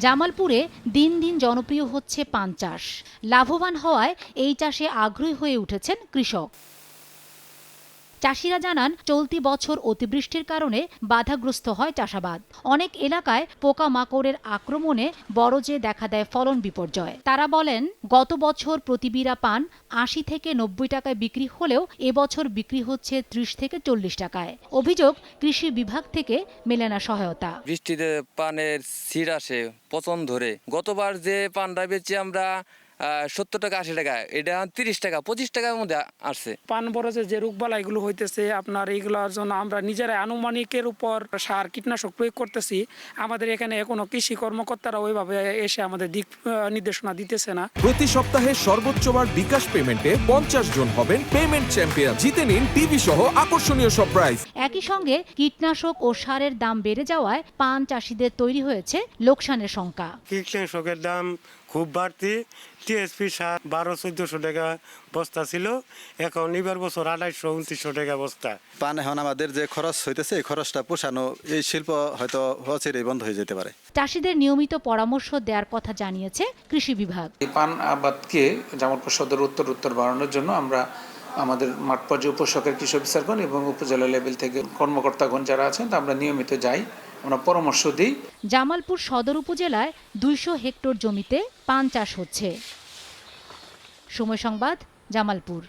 জামালপুরে দিন দিন জনপ্রিয় হচ্ছে পান চাষ। লাভবান হওয়ায় এই চাষে আগ্রহী হয়ে উঠেছেন কৃষক। চাষিরা জানান, চলতি বছর অতিবৃষ্টির কারণে বাধাগ্রস্ত হয় চাষাবাদ। অনেক এলাকায় পোকামাকড়ের আক্রমণে বরজে দেখা দেয় ফলন বিপর্যয়। তারা বলেন, গত বছর প্রতি বিড়া পান ৮০ থেকে ৯০ টাকায় বিক্রি হলেও এবছর বিক্রি হচ্ছে ৩০ থেকে ৪০ টাকায়। অভিযোগ, কৃষি বিভাগ থেকে মেলে না সহায়তা। বৃষ্টিতে পানের ছিঁড় আসে, পচন ধরে। গতবার যে পানটা বেচি আমরা ৭০ টাকা ৮০ টাকা, এটা ৩০ টাকা ২৫ টাকার মধ্যে আসছে। পান বরজে যে রোগবালাইগুলো হইতেছে আপনার, এইগুলোর জন্য আমরা নিজেরাই আনুমানিকের উপর সার কীটনাশক প্রয়োগ করতেছি। আমাদের এখানে এখনো কৃষি কর্মকর্তারা ওইভাবে এসে আমাদের দিক নির্দেশনা দিতেছে না। প্রতি সপ্তাহে সর্বোচ্চবার বিকাশ পেমেন্টে ৫০ জন হবেন পেমেন্ট চ্যাম্পিয়ন। জিতে নিন টিভি সহ আকর্ষণীয় সব প্রাইজ। একই সঙ্গে কীটনাশক ও সারের দাম বেড়ে যাওয়ায় পান চাষিদের তৈরি হয়েছে লোকসানের শঙ্কা। কীটনাশকের দাম খুব বাড়তি। টিএসপি সার ১২-১৪০০ টাকা বস্তা ছিল, এখন এবার বছর ২৮০০-২৯০০ টাকা বস্তা। পান এখন আমাদের যে খরচ হইতেছে, এই খরচটা পোষানো, এই শিল্প হয়তো অচিরেই বন্ধ হয়ে যেতে পারে। চাষিদের নিয়মিত পরামর্শ দেওয়ার কথা জানিয়েছে কৃষি বিভাগ। এই পান আবাদকে জামালপুর সদর উত্তর বাড়ানোর জন্য আমরা আমাদের মাঠ পর্যায়ে উপশহরের কৃষি অফিসারগণ এবং উপজেলা লেভেল থেকে কর্মকর্তাগণ যারা আছেন, আমরা নিয়মিত যাই, আমরা পরামর্শ দিই। জামালপুর সদর উপজেলায় ২০০ হেক্টর জমিতে পান চাষ হচ্ছে। সময় সংবাদ, জামালপুর।